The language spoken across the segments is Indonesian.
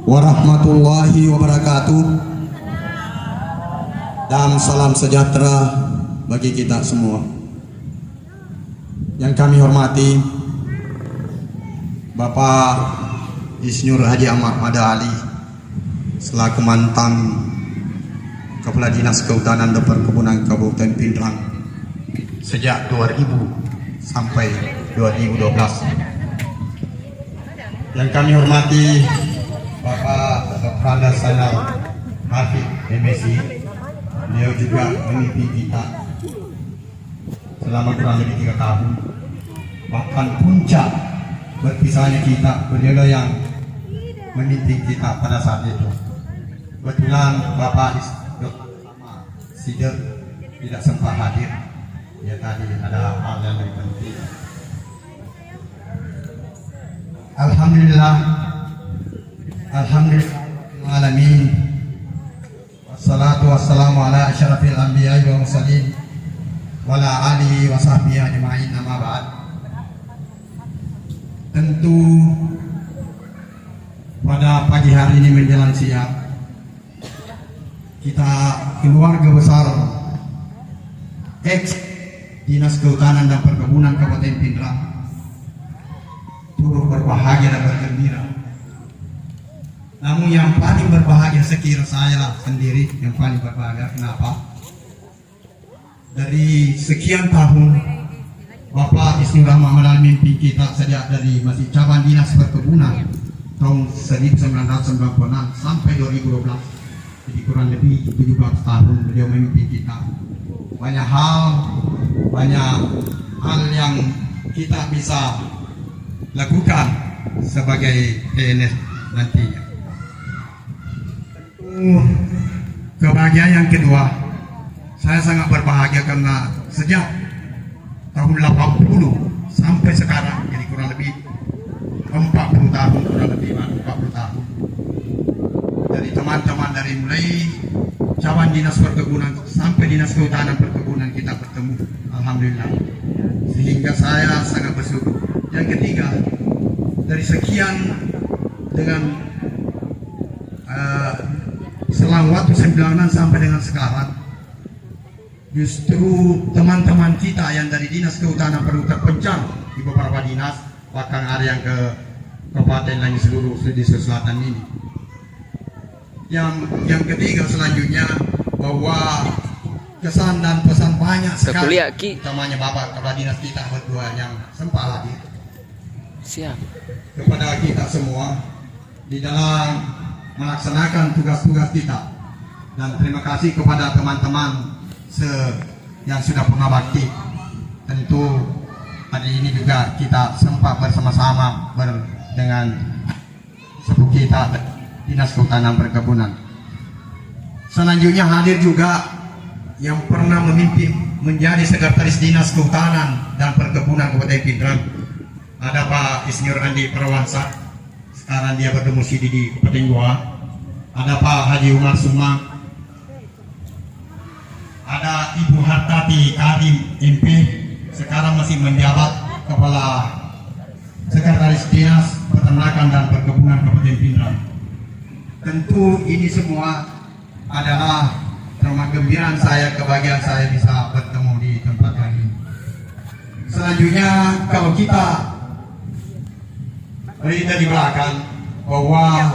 warahmatullahi wabarakatuh. Dan salam sejahtera bagi kita semua. Yang kami hormati Bapak Insinyur Haji Ahmad Mada Ali selaku mantan Kepala Dinas Kehutanan dan Perkebunan Kabupaten Pindrang sejak 2000 sampai 2012. Yang kami hormati Bapak Dr. Sanal Hafid MSI, beliau juga memimpin kita selama kurang lebih 3 tahun. Bahkan puncak berpisahnya kita, beliau yang memimpin kita pada saat itu. Kebetulan Bapak Sider tidak sempat hadir, ya tadi ada hal yang lebih penting. Alhamdulillah, alhamdulillahirrahmanirrahim. Wassalatu wassalamu ala asyrafil anbiya'i wa mursalin wa ala alihi wa sahbihi ajma'in, amma ba'd. Tentu pada pagi hari ini menjelang siang, kita keluarga besar ex Dinas Kehutanan dan Perkebunan Kabupaten Pindrang turut berbahagia dan bergembira. Namun yang paling berbahagia sekira saya sendiri yang paling berbahagia. Kenapa? Dari sekian tahun Bapak Insinyur Ahmad Mada memimpin kita sejak dari masih cabang Dinas Perkebunan tahun 1996 sampai 2012. Jadi kurang lebih 17 tahun beliau memimpin kita. Banyak hal yang kita bisa lakukan sebagai PNS nantinya. Kebahagiaan yang kedua, saya sangat berbahagia karena sejak tahun 80 sampai sekarang, jadi kurang lebih 40 tahun, kurang lebih 40 tahun. Dari teman-teman dari mulai cabang Dinas Perkebunan sampai Dinas Kehutanan Perkebunan kita bertemu, alhamdulillah. Sehingga saya sangat bersyukur. Yang ketiga, dari sekian dengan selang waktu 96 sampai dengan sekarang, justru teman-teman kita yang dari Dinas Kehutanan perlu terpencar di beberapa dinas, bahkan ada yang ke kabupaten lain seluruh Sulawesi Selatan ini. Yang ketiga selanjutnya, bahwa kesan dan pesan banyak sekali, utamanya Bapak Kepala Dinas kita berdua yang sempat hadir, siap kepada kita semua di dalam melaksanakan tugas-tugas kita. Dan terima kasih kepada teman-teman yang sudah pernah bakti. Tentu hari ini juga kita sempat bersama-sama dengan sepuh kita Dinas Kehutanan Perkebunan. Selanjutnya hadir juga yang pernah memimpin menjadi Sekretaris Dinas Kehutanan dan Perkebunan Kabupaten Pindrang, ada Pak Insinyur Andi Prawansa, sekarang dia berdomisili di Kabupaten Goa. Ada Pak Haji Umar Sumang, ada Ibu Hartati Karim MP, sekarang masih menjabat Kepala Sekretaris Dinas Peternakan dan Perkebunan Kabupaten Pindrang. Tentu ini semua adalah kegembiraan saya, kebahagiaan saya bisa bertemu di tempat ini. Selanjutnya, kalau kita berita di belakang bahwa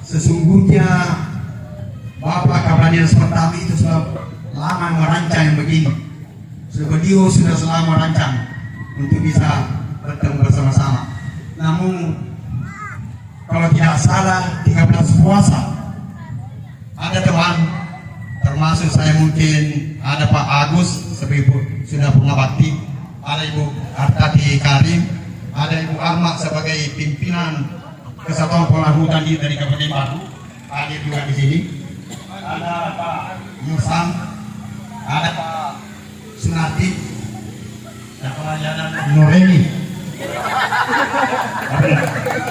sesungguhnya Bapak Kepala Dinas pertama itu sudah lama merancang yang begini. Beliau sudah selama merancang untuk bisa bertemu bersama-sama. Namun kalau tidak salah 13 puasa ada teman, termasuk saya mungkin, ada Pak Agus sebagai sudah pernah bakti, ada Ibu Hartati Karim, ada Ibu Arma sebagai pimpinan Kesatuan Pengelola Hutan dari Kabupaten Batu, hadir juga di sini. Ada Pak Musam, ada Pak Sunardi, dan pelayanan Nureni.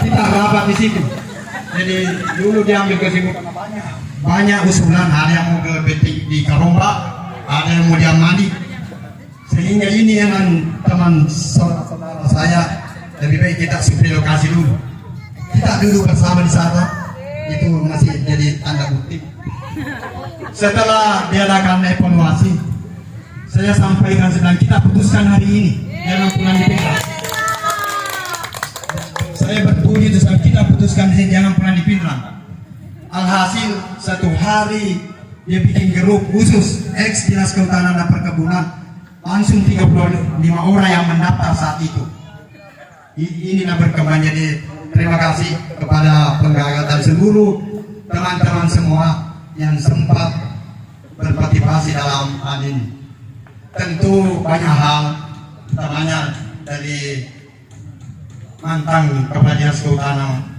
Kita rapat di situ. Jadi dulu diambil kesibukan banyak usulan, ada yang mau ke Betik di Karomba, ada yang mau di Amadi. Sehingga ini dengan teman saudara saya, lebih baik kita survei lokasi dulu. kita duduk bersama di sana, itu masih jadi tanda bukti. Setelah diadakan evaluasi, saya sampaikan sedang kita putuskan hari ini, jangan pulang di Pindrang. Saya bertujuh itu kita putuskan di sini, jangan pulang di Pindrang. Alhasil satu hari dia bikin grup khusus ex Dinas Kehutanan dan Perkebunan, langsung 35 orang yang mendaftar saat itu. Inilah berkembang. Jadi terima kasih kepada penggagas dan seluruh teman-teman semua yang sempat berpartisipasi dalam hal ini. Tentu banyak hal, utamanya dari mantan Kepala Dinas Kehutanan.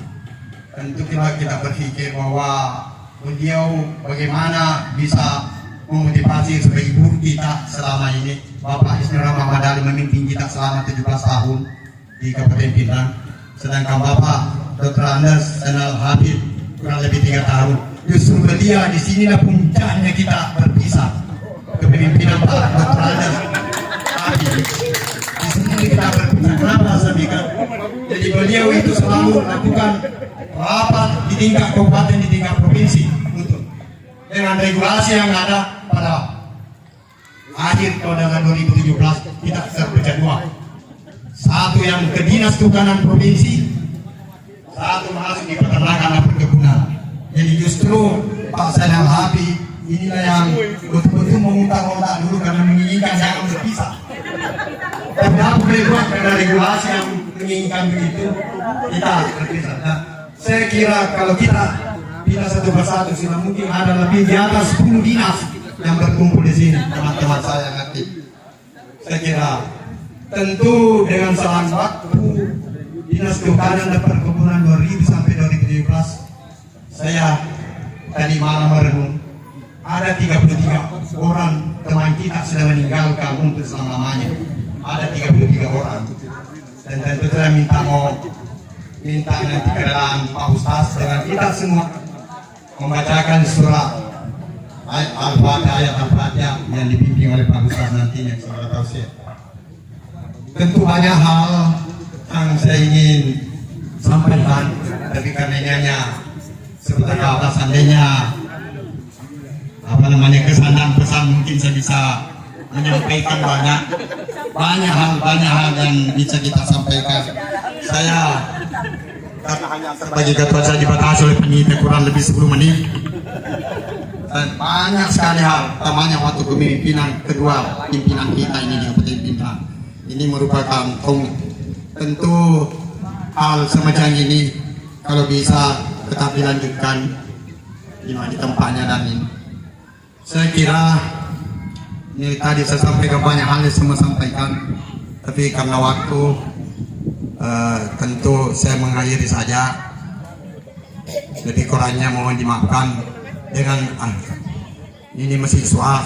Tentu kita berpikir bahwa beliau bagaimana bisa memotivasi sebagai guru kita selama ini. Bapak Isnur Muhammad Ali memimpin kita selama 17 tahun di Kabupaten Pindrang. Sedangkan Bapak Dr. Andes Zainal Habib kurang lebih 3 tahun. Justru beliau di sinilah puncaknya kita berpisah. Kepemimpinan Pak Dr. Andes Habib. Di sini kita berpisah. Kenapa saya bilang? Jadi beliau itu selalu lakukan rapat di tingkat kabupaten, di tingkat provinsi dengan regulasi yang ada pada akhir tahun 2017 kita terpecah dua. Satu yang ke Dinas Kehutanan Provinsi, satu masuk di Peternakan dan Perkebunan. Jadi justru Pak Zainal Habib inilah yang betul-betul memutar-otak dulu karena menginginkan jangan berpisah. Tapi apa buat ada regulasi yang menginginkan begitu, kita berpisah. Nah, saya kira kalau kita tidak satu persatu sudah mungkin ada lebih di atas 10 dinas yang berkumpul di sini, teman-teman saya ngerti. Saya kira tentu dengan selang waktu Dinas Kehutanan dan Perkebunan 2000 sampai 2017, saya tadi malam merenung ada 33 orang teman kita sudah meninggalkan untuk selama-lamanya. Ada 33 orang. Dan tentu saya minta nanti ke dalam Pak Ustaz dengan kita semua membacakan surat Al-Fatihah, ayat Al-Fatihah yang dipimpin oleh Pak Ustaz nantinya sebagai tausiah. Tentu banyak hal yang saya ingin sampaikan, tapi karena seperti apa seandainya kesan dan pesan mungkin saya bisa menyampaikan banyak hal yang bisa kita sampaikan. Saya sebagai ketua saya dibatasi oleh penyidik kurang lebih 10 menit dan banyak sekali hal, utamanya waktu kepemimpinan kedua pimpinan kita ini di Kabupaten Pindrang. Ini merupakan tentu hal semacam ini kalau bisa tetap dilanjutkan di tempatnya. Dan ini saya kira ini tadi saya sampaikan banyak hal yang semua sampaikan, tapi karena waktu tentu saya mengakhiri saja. Lebih kurangnya mohon dimaafkan dengan ini masih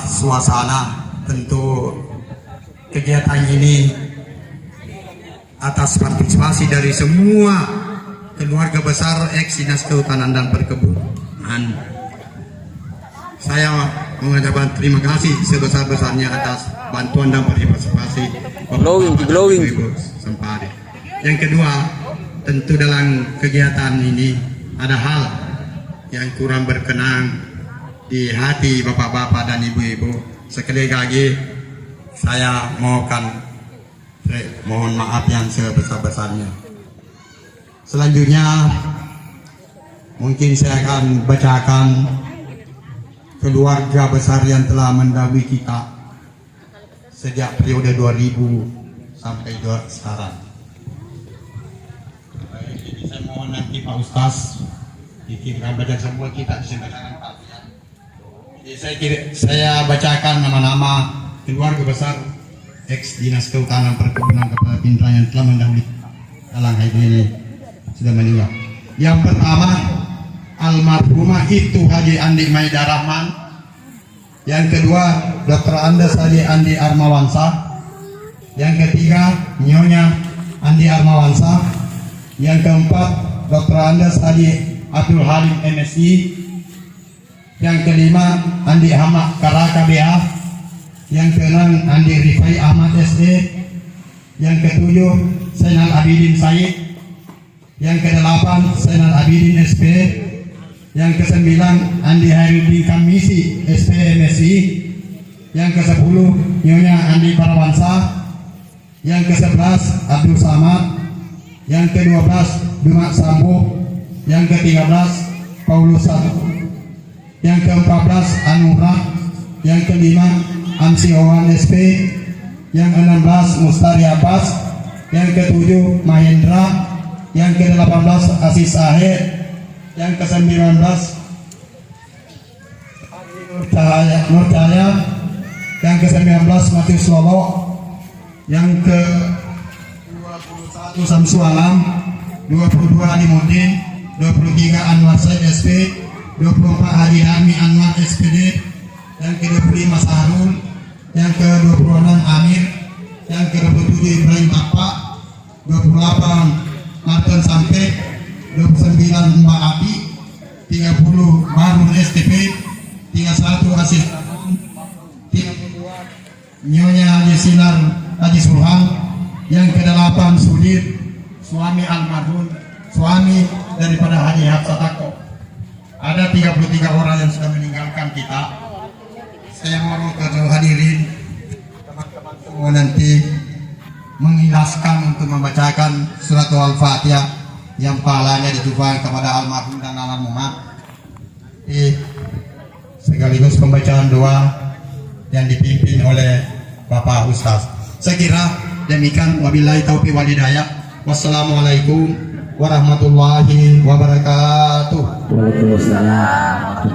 suasana. Tentu kegiatan ini atas partisipasi dari semua keluarga besar ex Dinas Kehutanan dan Perkebunan. Saya mengucapkan terima kasih sebesar-besarnya atas bantuan dan partisipasi glowing. Yang kedua, tentu dalam kegiatan ini ada hal yang kurang berkenan di hati bapak-bapak dan ibu-ibu. Sekali lagi saya mohon maaf yang sebesar-besarnya. Selanjutnya mungkin saya akan bacakan keluarga besar yang telah mendahului kita sejak periode 2000 sampai sekarang. Jadi saya mohon nanti Pak Ustaz dikirimkan baca semua kita disampaikan Pak. Jadi saya bacakan nama-nama keluarga besar ex Dinas Kehutanan Perkebunan Kabupaten Pindrang yang telah mendahului dalam hari ini sudah meninggal. Yang pertama, almarhumah itu Haji Andi Maida Rahman. Yang kedua, Dr. Andes Haji Andi Armawansa. Yang ketiga, Nyonya Andi Armawansa. Yang keempat, Dr. Andes Haji Abdul Halim MSI. Yang kelima, Andi Ahmad Karaka BA. Yang keenam, Andi Rifai Ahmad SE. Yang ketujuh, Zainal Abidin Said. Yang ke-8 Zainal Abidin SP. Yang ke-9 Andi Hairudin Kamisi SP MSI. Yang ke-10 Nyonya Andi Parawansa. Yang ke-11 Abdul Samad. Yang ke-12 Dumak Sambo. Yang ke-13 Paulus Satu. Yang ke-14 Anurah. Yang ke-5 Amsi Owan SP. Yang ke-16 Mustari Abbas. Yang ke-7 Mahendra. Yang ke-18 Asis Ahir. Yang ke-19 Nur Cahaya. Yang ke-19 Matius Lolo. Yang ke-21 Samsu Alam. 22 Alimuddin. 23 Anwar Said SP. 24 Haji Nami Anwar SPD. Yang ke-25 Sahrul. Yang ke-26 Amir. Yang ke-27 Ibrahim Bapak. 28 Martin Sampai. 29 Mbak Abi. 30 Barun STP. 31 Asis. 32 Nyonya Haji Sinar Haji Sulhan. Yang ke-8 Sudir, suami almarhum, suami daripada Haji Hapsatako. Ada 33 orang yang sudah meninggalkan kita. Saya mohon kepada hadirin teman-teman semua nanti mengikhlaskan untuk membacakan surat Al-Fatihah yang pahalanya ditujukan kepada almarhum dan almarhumah. Sekaligus pembacaan doa yang dipimpin oleh Bapak Ustaz. Saya kira demikian, wabillahi taufiq wal hidayah. Wassalamualaikum warahmatullahi wabarakatuh. Waalaikumsalam.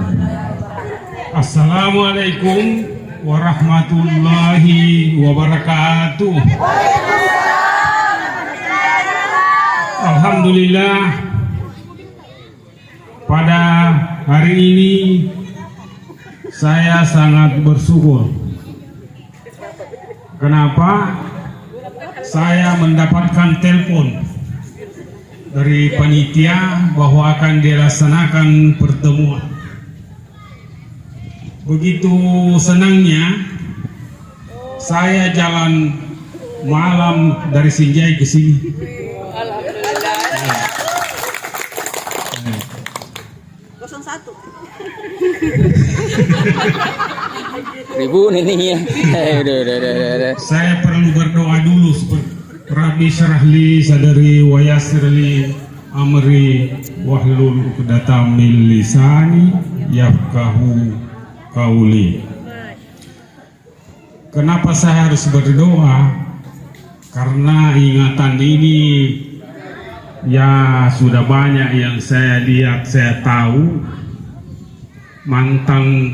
Assalamualaikum warahmatullahi wabarakatuh. Alhamdulillah, pada hari ini saya sangat bersyukur. Kenapa? Saya mendapatkan telepon dari panitia bahwa akan dilaksanakan pertemuan. Begitu senangnya saya jalan malam dari Sinjai ke sini. Alhamdulillah. 01. Ribu nih ya. Saya perlu berdoa dulu seperti Rabbi syrahli sadari wa yassirli amri wahlul 'uqdatam min lisani yafqahu qauli. Kenapa saya harus berdoa? Karena ingatan ini ya sudah banyak yang saya lihat, saya tahu mantan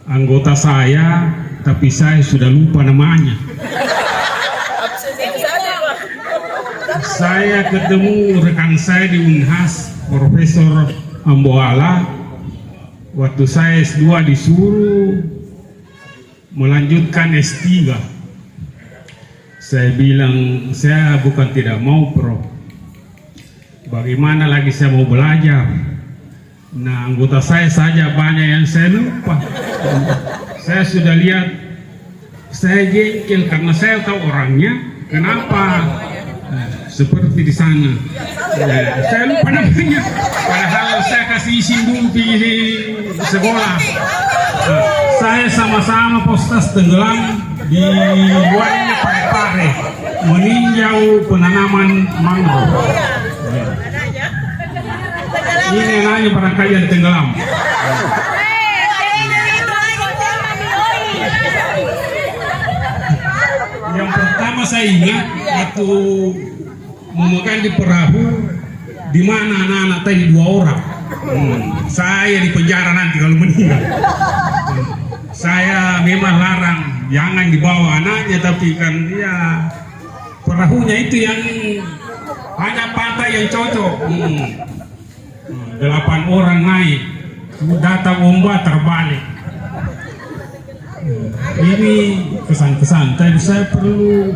anggota saya, tapi saya sudah lupa namanya. Saya ketemu rekan saya di Unhas, Profesor Amboala. Waktu saya S2 disuruh melanjutkan S3. Saya bilang, saya bukan tidak mau, Prof. Bagaimana lagi saya mau belajar? Nah, anggota saya saja banyak yang saya lupa. Saya sudah lihat, saya jengkel karena saya tahu orangnya. Kenapa? Seperti di sana. Saya lupa namanya. Padahal saya kasih izin dulu di sekolah. Saya sama-sama postas tenggelam di luarnya Parepare, meninjau penanaman mangrove. Ini nanya barangkali yang tenggelam. Yang pertama saya ingat waktu memegang di perahu, di mana anak-anak tadi 2 orang. Saya di penjara nanti kalau meninggal. Saya memang larang jangan dibawa anaknya, tapi kan ya perahunya itu yang hanya pantai yang cocok. 8 orang naik, datang ombak terbalik. Ini kesan-kesan, tapi saya perlu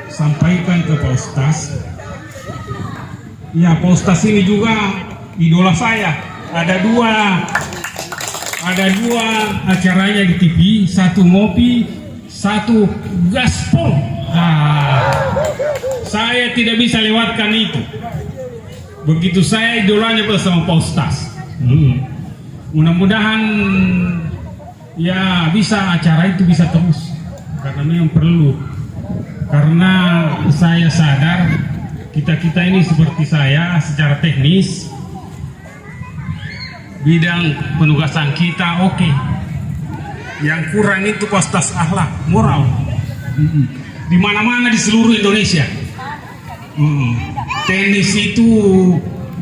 sampaikan ke Pak Ustaz. Ya, Pak Ustaz ini juga idola saya. Ada dua acaranya di TV, satu ngopi, satu gaspol. saya tidak bisa lewatkan itu. Begitu saya idolanya bersama Pak Ustaz. Mudah-mudahan ya bisa acara itu bisa terus, karena memang perlu. Karena saya sadar kita ini seperti saya secara teknis bidang penugasan kita oke. Yang kurang itu kualitas akhlak, moral. Di mana-mana di seluruh Indonesia. Teknis itu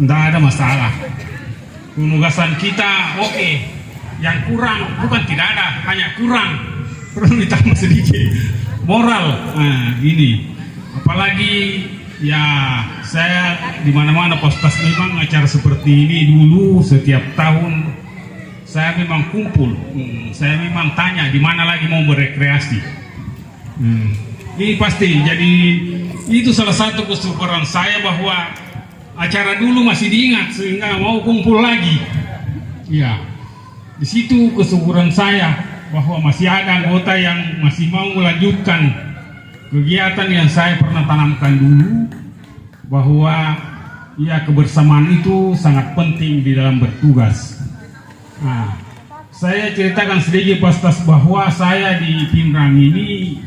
tidak ada masalah. Penugasan kita oke. Yang kurang bukan tidak ada, hanya kurang. Perlu ditambah sedikit. Moral, ini. Apalagi ya saya di mana-mana postas memang acara seperti ini dulu setiap tahun saya memang kumpul. Saya memang tanya di mana lagi mau berekreasi. Ini pasti jadi itu salah satu kesyukuran saya bahwa acara dulu masih diingat sehingga mau kumpul lagi. Ya, di situ kesyukuran saya bahwa masih ada anggota yang masih mau melanjutkan kegiatan yang saya pernah tanamkan dulu, bahwa ya kebersamaan itu sangat penting di dalam bertugas. Nah, saya ceritakan sedikit Pastas bahwa saya di Pinrang ini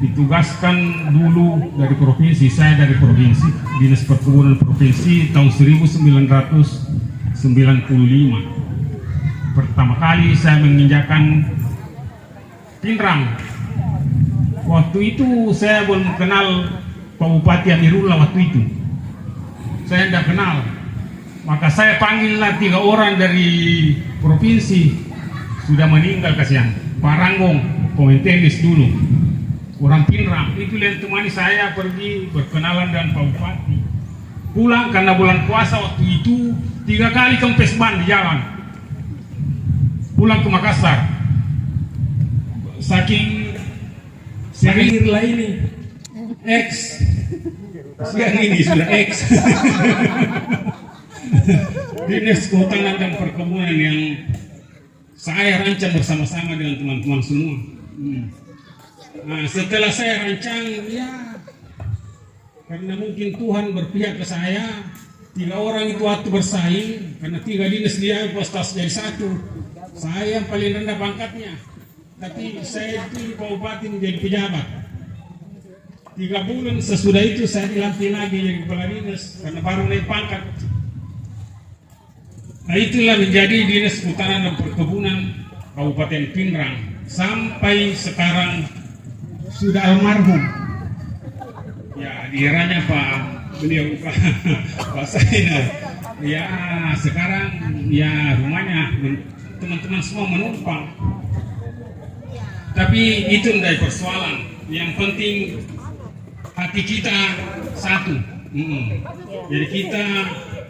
ditugaskan dulu dari provinsi, saya dari provinsi, Dinas Perkebunan Provinsi tahun 1995. Pertama kali saya menginjakan Pinrang. Waktu itu saya belum kenal Pak Bupati Amirullah waktu itu. Saya tidak kenal. Maka saya panggillah 3 orang dari provinsi. Sudah meninggal kasihan. Pak Ranggong, Komentenis dulu. Orang Pinrang. Itu yang temani saya pergi berkenalan dengan Pak Bupati. Pulang karena bulan puasa waktu itu 3 kali kempes ban di jalan. Pulang ke Makassar, saking sering lah ini X, siang ini sudah X. Dinas Kehutanan dan Perkebunan yang saya rancang bersama-sama dengan teman-teman semua. Nah, setelah saya rancang, ya karena mungkin Tuhan berpihak ke saya, 3 orang itu waktu bersaing, karena 3 dinas dia postas jadi 1. Saya yang paling rendah pangkatnya, tapi saya itu Pak Bupati menjadi pejabat. 3 bulan sesudah itu saya dilantik lagi jadi kepala dinas karena baru naik pangkat. Nah, itulah menjadi Dinas Kehutanan dan Perkebunan Kabupaten Pinrang sampai sekarang sudah almarhum. Ya, di eranya beliau Pak Saina. Ya, sekarang ya rumahnya teman-teman semua menumpang. Tapi itu tidak persoalan. Yang penting hati kita satu. Jadi kita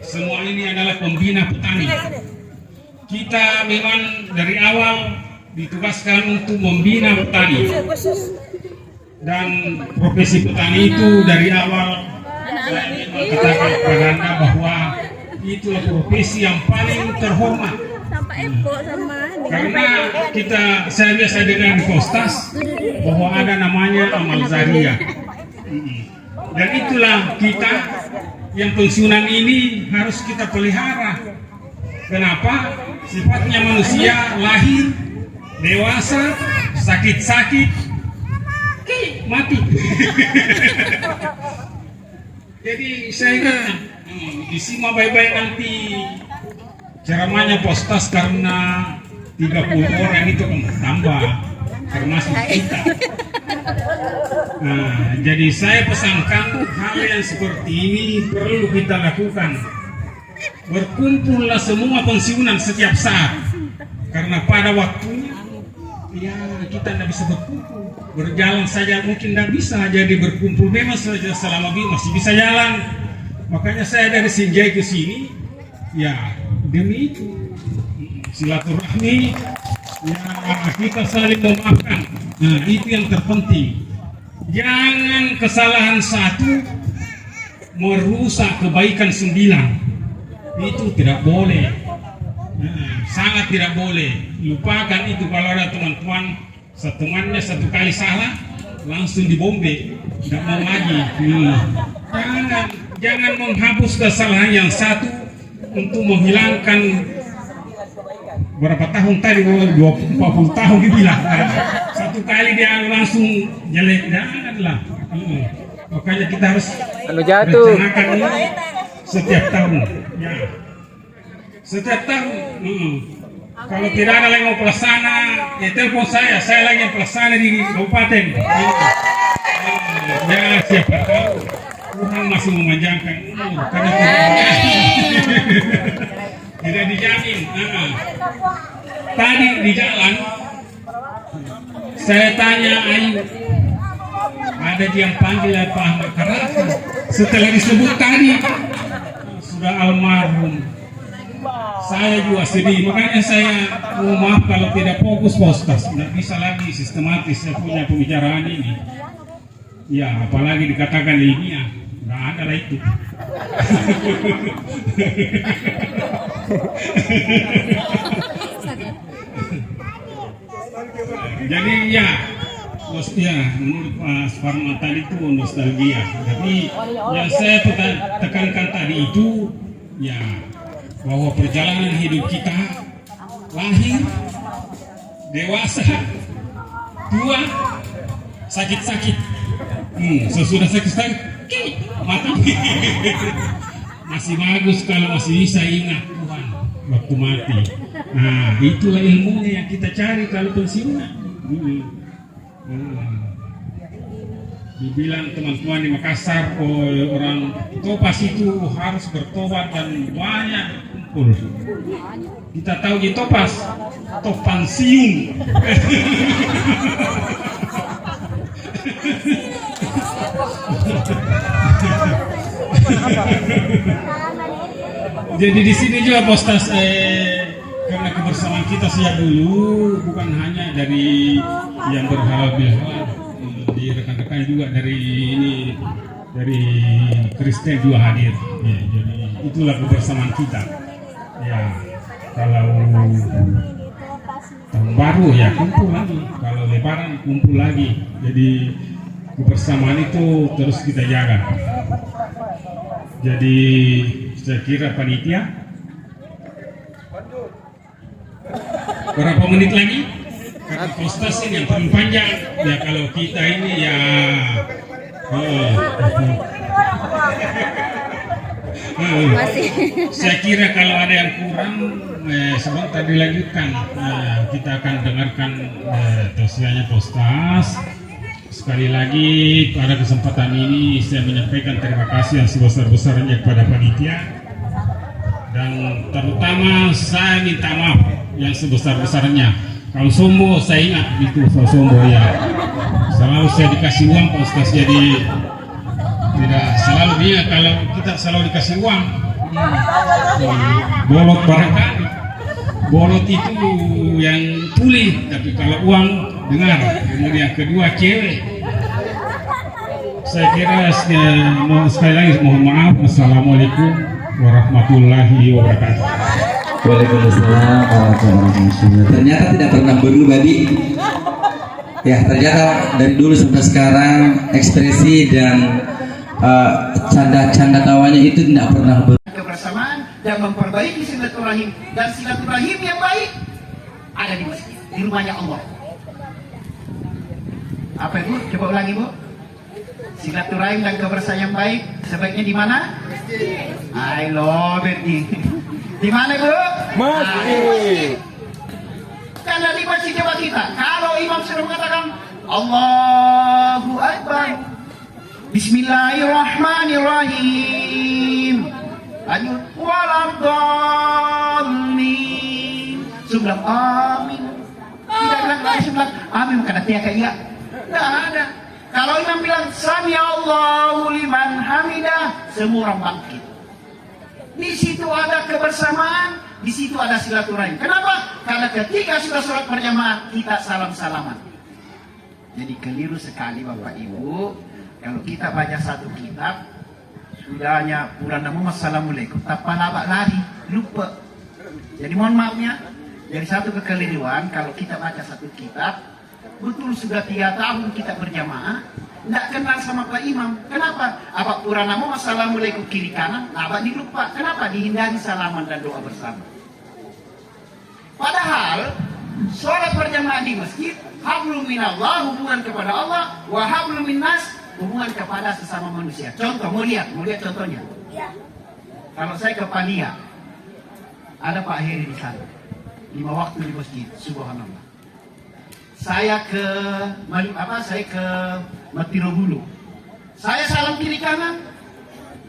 semua ini adalah pembina petani. Kita memang dari awal ditugaskan untuk membina petani. Dan profesi petani itu dari awal saya memang katakan kepada Anda bahwa itulah profesi yang paling terhormat. Karena saya biasa dengar di postas bahwa ada namanya amal zariah. Dan itulah kita yang pensiunan ini harus kita pelihara. Kenapa? Sifatnya manusia lahir, dewasa, sakit-sakit, mati. Jadi saya disimak baik-baik nanti ceramahnya postas karena 30 orang itu kan tambah termasuk kita. Nah, jadi saya pesankan hal yang seperti ini perlu kita lakukan. Berkumpullah semua pensiunan setiap saat, karena pada waktunya ya kita tidak bisa berkumpul. Berjalan saja mungkin tidak bisa, jadi berkumpul memang saja selama masih bisa jalan. Makanya saya dari Sinjai ke sini ya demi itu silaturahmi, ya kita saling memaafkan. Nah, itu yang terpenting. Jangan kesalahan satu merusak kebaikan 9. Itu tidak boleh. Nah, sangat tidak boleh. Lupakan itu. Kalau ada teman-teman setemannya 1 kali salah, langsung dibombe, tidak mau lagi. Jangan menghapus kesalahan yang satu untuk menghilangkan berapa tahun tadi, 40 tahun dibilang. Satu kali dia langsung jelek, janganlah. Makanya kita harus rencanakan ini setiap tahun. Ya. Setiap tahun. Kalau tidak ada lagi mau pelaksana, ya telepon saya lagi yang pelaksana di kabupaten. Ya siapa tahu Tuhan masih memanjangkan umur karena tidak dijamin. Tadi di jalan saya tanya Ayu, ada yang panggil Pak Ahmad Karafa. Setelah disebut tadi sudah almarhum. Saya juga sedih, makanya saya mohon maaf kalau tidak fokus postas, tidak bisa lagi sistematis saya punya pembicaraan ini. Ya, apalagi dikatakan ilmiah, nggak ada lah itu. Jadi ya, menurut Pak Farman tadi itu nostalgia. Tapi yang saya tekankan tadi itu, ya, bahwa perjalanan hidup kita lahir, dewasa, tua, sakit-sakit, sesudah sakit-sakit mati. Masih bagus kalau masih bisa ingat Tuhan waktu mati. Nah, itulah ilmunya yang kita cari kalau pensiunan. Dibilang teman-teman di Makassar, orang Topas itu harus bertobat dan banyak kumpul. Kita tahu di Topas, Topansium. Jadi di sini juga postas karena kebersamaan kita sejak dulu, bukan hanya dari yang berhalal-bihalal, di rekan-rekan juga dari Kristen juga hadir. Ya, jadi itulah kebersamaan kita. Ya, kalau tahun baru ya kumpul lagi, kalau Lebaran kumpul lagi. Jadi kebersamaan itu terus kita jaga. Jadi saya kira panitia berapa menit lagi? Karena postas ini yang paling panjang. Ya kalau kita ini ya saya kira kalau ada yang kurang sebentar dilanjutkan. Kita akan dengarkan tausiahnya postas. Sekali lagi pada kesempatan ini saya menyampaikan terima kasih yang sebesar-besarnya kepada panitia, dan terutama saya minta maaf yang sebesar-besarnya. Kalau Sombo saya ingat itu Sombo ya, selalu saya dikasih uang Pak Ustaz, jadi tidak selalu dia kalau kita selalu dikasih uang. Bolot barangkali, bolot itu yang tuli, tapi kalau uang dengar. Kemudian kedua cewek. Saya kira sekali lagi mohon maaf. Assalamualaikum warahmatullahi wabarakatuh. Waalaikumsalam warahmatullahi wabarakatuh. Ternyata tidak pernah berubah Badi. Ya, ternyata dari dulu sampai sekarang ekspresi dan canda-canda tawanya itu tidak pernah berubah. Kebersamaan dan memperbaiki silaturahim, dan silaturahim yang baik ada di masjid, di rumahnya Allah. Apa itu? Coba ulangi Bu. Silaturahim dan kebersamaan yang baik sebaiknya di mana? Masjid. I love it. Di mana Bu? Masjid. Karena di masjid coba kita. Kalau imam sudah mengatakan Allahu Akbar, Bismillahirrahmanirrahim, lanjut waladhdallin, sudah amin. Tidak bilang langsung bilang amin karena tiada iya. Tidak ada. Kalau imam bilang Sami Allahu liman hamidah, semua orang bangkit. Di situ ada kebersamaan, di situ ada silaturahim. Kenapa? Karena ketika sudah sholat berjamaah kita salam-salaman. Jadi keliru sekali Bapak Ibu kalau kita baca satu kitab sudahnya bulan nama Assalamualaikum, tanpa nabak lari lupa. Jadi mohon maafnya, jadi satu kekeliruan kalau kita baca satu kitab betul sudah 3 tahun kita berjamaah, tidak kenal sama Pak Imam. Kenapa? Apa Qur'anamu assalamualaikum kiri kanan, abah dilupa. Kenapa? Dihindari salaman dan doa bersama. Padahal sholat berjamaah di masjid, hablum minallah, hubungan kepada Allah, wa hablum minnas, hubungan kepada sesama manusia. Contoh, mau lihat contohnya. Kalau saya ke Pania, ada Pak Heri di sana, 5 waktu di masjid, subhanallah. Saya ke Matirobulu, saya salam kiri kanan,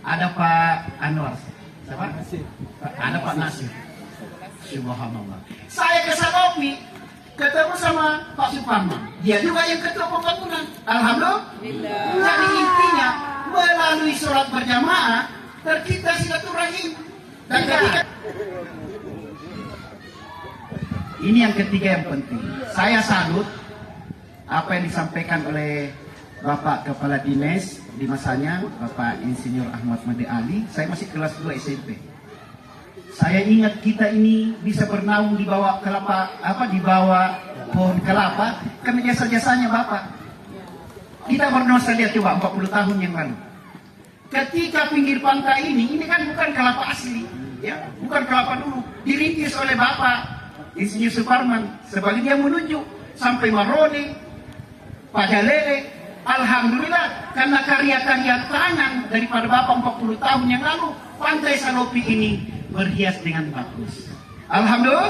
ada Pak Anwar, siapa? Ada Pak Nasir, subhanallah. Saya ke Salopi, ketemu sama Pak Suparman, dia juga yang ketua pembangunan, alhamdulillah. Jadi intinya melalui sholat berjamaah tercipta silaturahim. Dan ketika ini yang ketiga yang penting, saya salut apa yang disampaikan oleh Bapak Kepala Dinas di masanya, Bapak Insinyur Ahmad Made Ali. Saya masih kelas 2 SMP. Saya ingat kita ini bisa bernaung di bawah di bawah pohon kelapa, karena jasa-jasanya Bapak. Kita bernostalgia coba 40 tahun yang lalu. Ketika pinggir pantai ini kan bukan kelapa asli, ya, bukan kelapa dulu, dirintis oleh Bapak Insinyur Suparman. Sebaliknya menunjuk sampai Marone, Pajalele. Alhamdulillah, karena karya-karya tangan daripada Bapak 40 tahun yang lalu, pantai Salopi ini berhias dengan bagus. Alhamdulillah.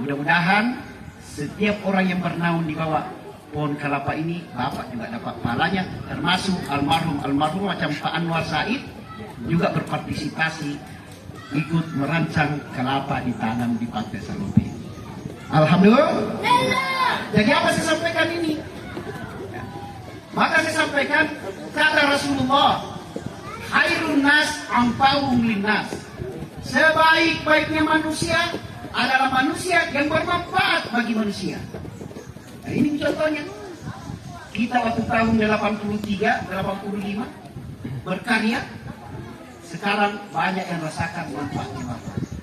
Mudah-mudahan setiap orang yang bernaung di bawah pohon kelapa ini, Bapak juga dapat pahalanya, termasuk almarhum macam Pak Anwar Said juga berpartisipasi ikut merancang kelapa ditanam di pantai Salopi. Alhamdulillah. Jadi apa saya sampaikan ini? Maka saya sampaikan kata Rasulullah, khairun nas anfa'uhum linnas. Sebaik-baiknya manusia adalah manusia yang bermanfaat bagi manusia. Nah, ini contohnya. Kita waktu tahun 83, 85 berkarya, sekarang banyak yang rasakan manfaatnya.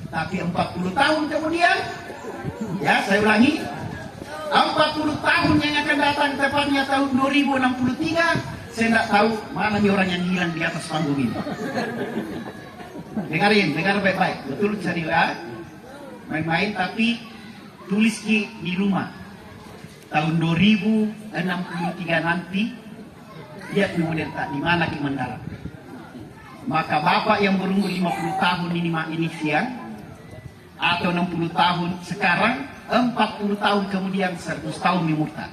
Tapi 40 tahun kemudian, ya saya ulangi, 40 tahun yang akan datang, tepatnya tahun 2063, saya tidak tahu mana nih orang yang hilang di atas panggung ini. Dengar baik-baik, betul carilah, main-main tapi tulis di rumah. Tahun 2063 nanti, lihat kemudian tak di mana di mendarat. Maka Bapak yang berumur 50 tahun ini siang, atau 60 tahun sekarang, 40 tahun kemudian 100 tahun di murtad.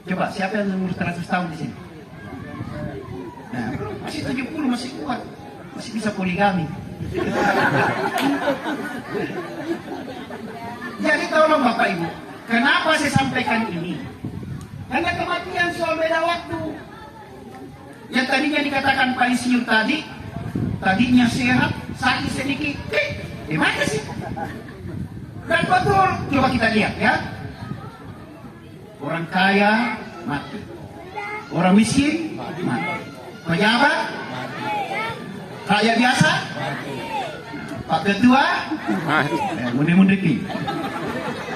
Coba siapa yang umur 100 tahun di sini? Nah, masih 70, masih kuat, masih bisa poligami. Jadi tolong Bapak Ibu, kenapa saya sampaikan ini? Karena kematian soal beda waktu. Yang tadinya dikatakan Pak Insinyur tadinya sehat, sakit sedikit, gimana sih? Dan betul, coba kita lihat ya. Orang kaya mati, orang miskin mati, pejabat, kaya biasa, Pak Ketua, mundur-mundur.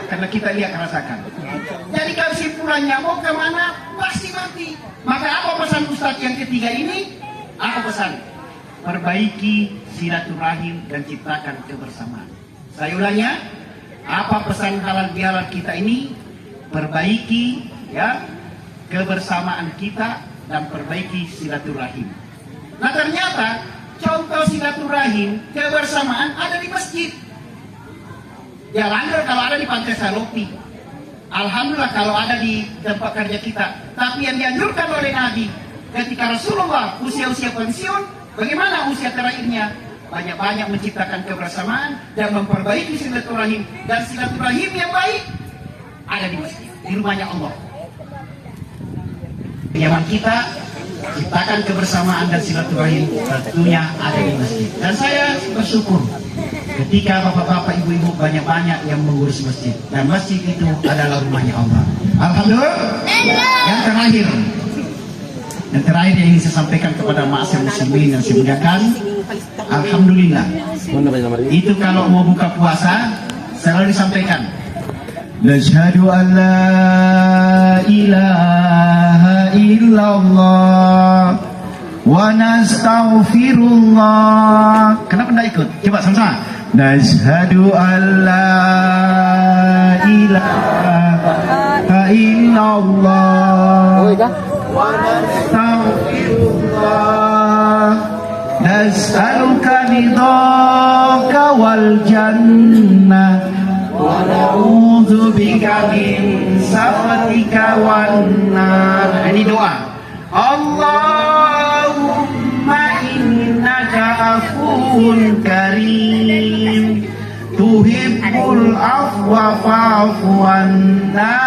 Karena kita lihat rasakan. Jadi kesimpulannya mau kemana pasti mati. Maka apa pesan Ustadz yang ketiga ini? Apa pesan? Perbaiki silaturahim dan ciptakan kebersamaan. Saya ulangnya, apa pesan halal bihalal kita ini? Perbaiki ya kebersamaan kita dan perbaiki silaturahim. Nah ternyata contoh silaturahim kebersamaan ada di masjid. Ya langgar kalau ada di pantai Salopi. Alhamdulillah kalau ada di tempat kerja kita. Tapi yang dianjurkan oleh Nabi ketika Rasulullah usia-usia pensiun, bagaimana usia terakhirnya? Banyak-banyak menciptakan kebersamaan dan memperbaiki silaturahim. Dan silaturahim yang baik ada di masjid, di rumahnya Allah. Yang kita ciptakan kebersamaan dan silaturahim tentunya ada di masjid. Dan saya bersyukur ketika bapak-bapak, ibu-ibu banyak-banyak yang mengurus masjid. Dan masjid itu adalah rumahnya Allah. Alhamdulillah. Yang terakhir yang ingin saya sampaikan kepada ma'asyiral muslimin yang saya muliakan, alhamdulillah. Itu kalau mau buka puasa selalu disampaikan, نشهد أن لا إله إلا الله ونستغفر الله. Kenapa tidak ikut? Coba sama-sama. Nashhadu an la ilaha illallah wa nastaghfirullah. Nas'aluka ridhaka wal jannah wa na'udzu bika min sakhatika wan nar. Ini doa. Allahumma innaka afuwun karim tuhibbul afwa fa'fu anna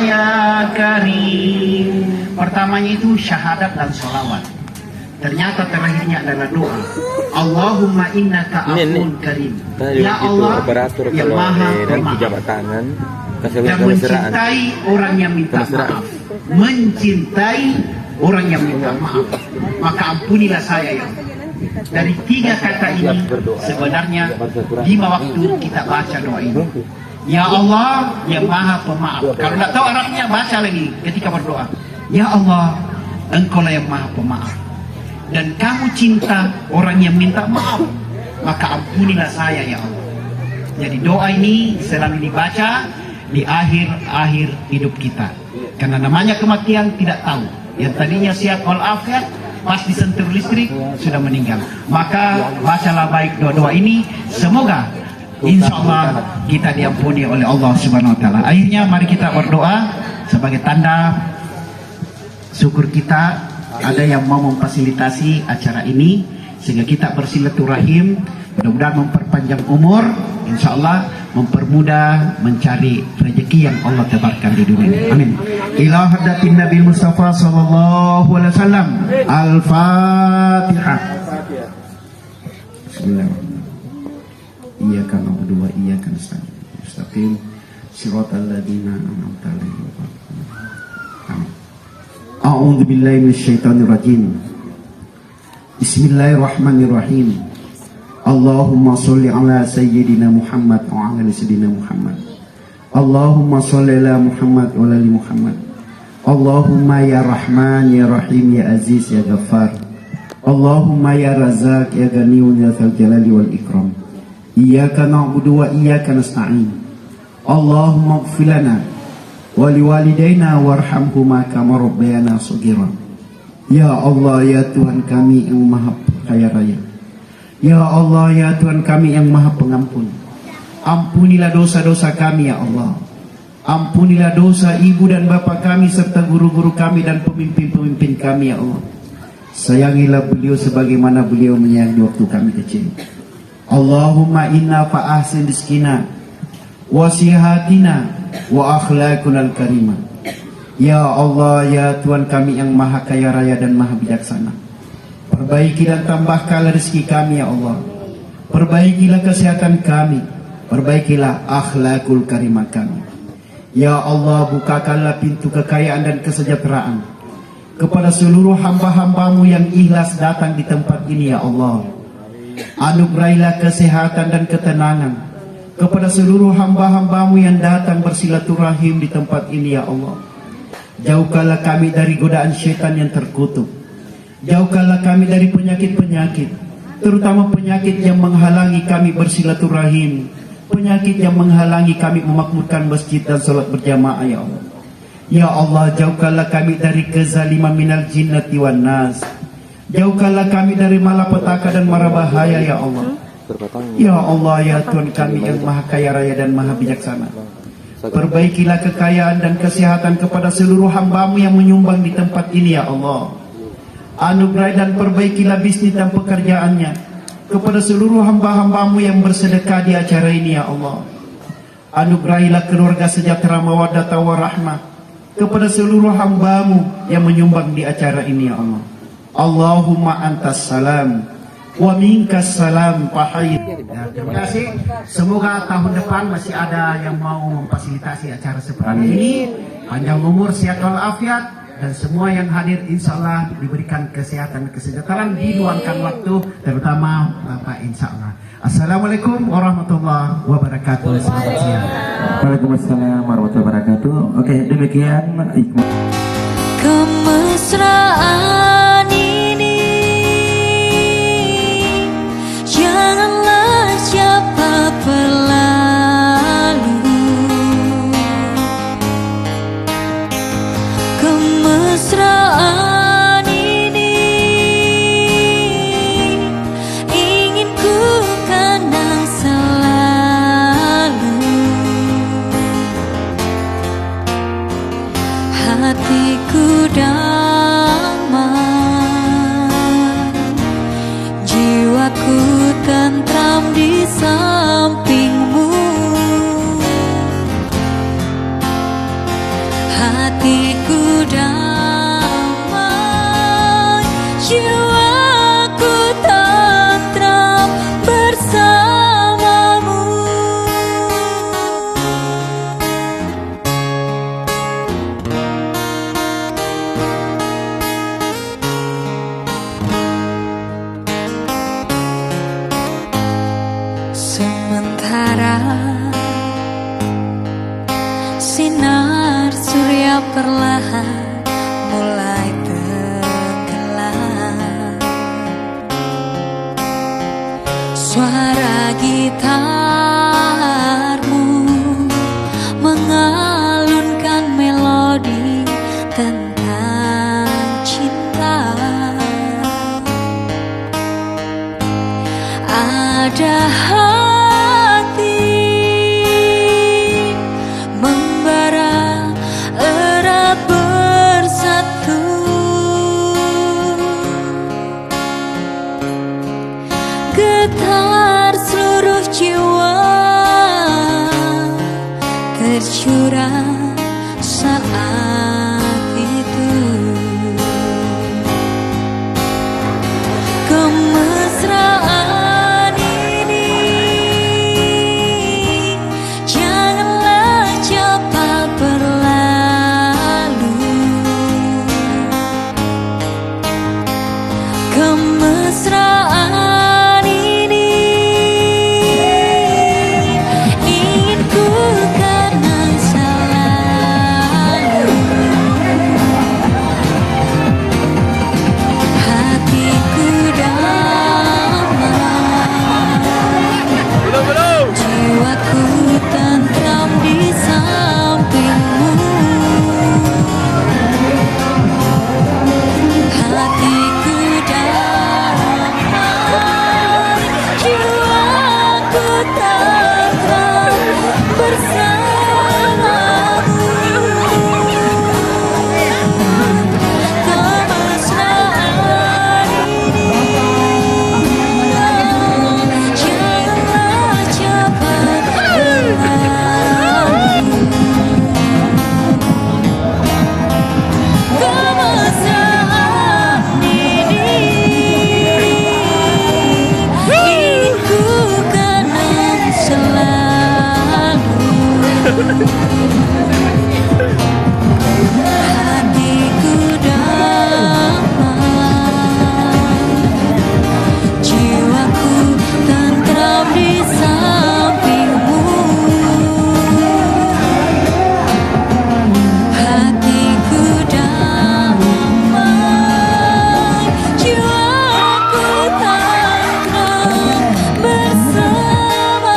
ya karim. Pertamanya itu syahadat dan sholawat. Ternyata terakhirnya adalah doa. Allahumma innaka afuwun karim. Ya Allah yang maha pemaaf, yang mencintai orang yang minta maaf, mencintai orang yang minta maaf, maka ampunilah saya ya Allah. Dari 3 kata ini sebenarnya 5 waktu kita baca doa ini. Ya Allah yang maha pemaaf. Kalau tidak tahu Arabnya baca lagi ketika berdoa. Ya Allah, Engkau lah yang maha pemaaf, dan kamu cinta orang yang minta maaf, maka ampunilah saya ya Allah. Jadi doa ini selalu dibaca di akhir hidup kita, karena namanya kematian tidak tahu. Yang tadinya sehat walafiat, pas disentuh listrik sudah meninggal. Maka bacalah baik doa-doa ini, semoga insya Allah kita diampuni oleh Allah Subhanahu Wa Taala. Akhirnya mari kita berdoa sebagai tanda syukur kita ada yang mau memfasilitasi acara ini, sehingga kita bersilaturahim, mudah-mudahan memperpanjang umur, insya Allah mempermudah mencari rezeki yang Allah tebarkan di dunia ini. Amin. Ila hadratin Nabi Mustafa sallallahu alaihi wasallam. Al-Fatihah. Bismillahirrahmanirrahim. Iyyaka na'budu wa iyyaka nasta'in. Mustaqim shiratal ladzina an'amta 'alaihim. Amin. A'udzu billahi minasyaitonir rajim. Bismillahirrahmanirrahim. Allahumma sholli ala sayyidina Muhammad wa ala sayyidina Muhammad. Allahumma sholli ala Muhammad wa ala Muhammad. Allahumma ya Rahman ya Rahim ya Aziz ya Ghaffar. Allahumma ya Razak ya Ghaniyyun ya Dzal Jalali wal Ikram. Iyyaka na'budu wa iyyaka nasta'in. Allahumma ighfir lana wa liwalidayna warhamhuma kama rabbayana shaghira. Ya Allah ya Tuhan kami yang Maha Kaya Raya. Ya Allah ya Tuhan kami yang Maha Pengampun. Ampunilah dosa-dosa kami ya Allah. Ampunilah dosa ibu dan bapak kami serta guru-guru kami dan pemimpin-pemimpin kami ya Allah. Sayangilah beliau sebagaimana beliau menyayangi waktu kami kecil. Allahumma inna fa'ahsin rizkina wa sihatina wa akhlaqunal karimah. Ya Allah ya Tuhan kami yang Maha Kaya Raya dan Maha Bijaksana, perbaiki dan tambahkanlah rezeki kami ya Allah. Perbaikilah kesehatan kami, perbaikilah akhlakul karimah kami. Ya Allah, bukakanlah pintu kekayaan dan kesejahteraan kepada seluruh hamba-hambamu yang ikhlas datang di tempat ini ya Allah. Anugerailah kesehatan dan ketenangan kepada seluruh hamba-hambamu yang datang bersilaturahim di tempat ini ya Allah. Jauhkanlah kami dari godaan syaitan yang terkutuk. Jauhkanlah kami dari penyakit-penyakit, terutama penyakit yang menghalangi kami bersilaturahim, penyakit yang menghalangi kami memakmurkan masjid dan salat berjamaah ya Allah. Ya Allah, jauhkanlah kami dari kezaliman minal jinnati wan nas. Jauhkanlah kami dari malapetaka dan mara bahaya ya Allah. Ya Allah ya Tuhan kami yang Maha Kaya Raya dan Maha Bijaksana, perbaikilah kekayaan dan kesehatan kepada seluruh hambamu yang menyumbang di tempat ini ya Allah. Anugerah dan perbaikilah bisnis dan pekerjaannya kepada seluruh hamba-hambamu yang bersedekah di acara ini ya Allah. Anugerahilah keluarga sejahtera mawaddah warahmah kepada seluruh hambamu yang menyumbang di acara ini ya Allah. Allahumma antas salam wa minkas salam fahayy. Terima kasih. Semoga tahun depan masih ada yang mau memfasilitasi acara seperti ini. Panjang umur, sehat walafiat, dan semua yang hadir insya Allah diberikan kesehatan dan kesejahteraan, diluangkan waktu, terutama Bapak insya Allah. Assalamualaikum warahmatullahi wabarakatuh. Selamat siang. Waalaikumsalam warahmatullahi wabarakatuh. Oke, demikian kemesraan ini janganlah siapa berlalu. Kemesraan ini ingin ku kenang selalu. Hatiku damai, jiwaku tentram di sampingmu. Hatiku damai, jiwaku tentram bersamamu. Sementara sinar surya perlahan mulai tenggelam, suara gitarmu mengalunkan melodi tentang cinta. Ada hati membara erat bersatu, getar seluruh jiwa tercurah saat itu. Kemesraan ini janganlah cepat berlalu. Kemesraan ini ingin ku kenang selalu. Hatiku damai, jiwaku tentram di sampingmu. Hatiku damai, jiwaku tentram bersamamu. Kemesraan ini janganlah cepat berlalu. Kemesraan ini ingin ku kenang selalu. Hatiku damai, jiwaku tentram di sampingmu. Hatiku damai, jiwaku tentram bersamamu.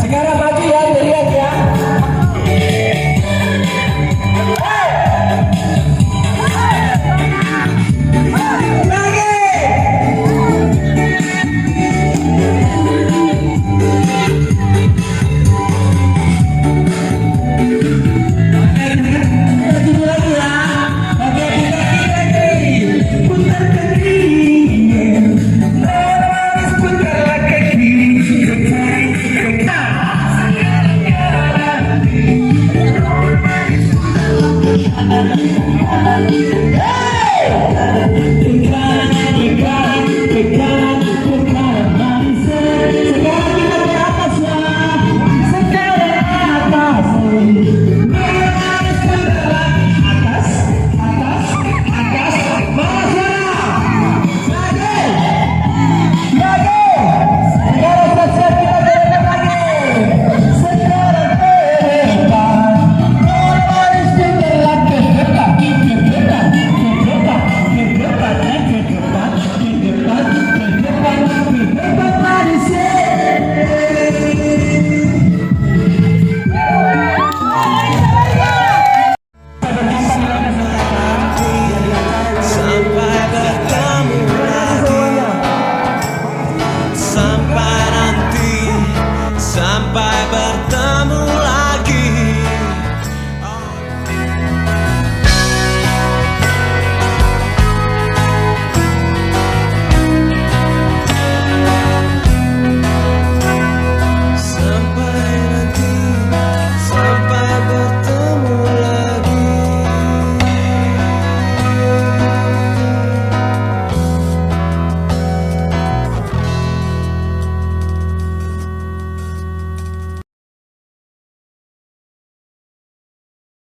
Sekarang bagi yang dilihat ya. Sampai bertemu lagi, sampai nanti, sampai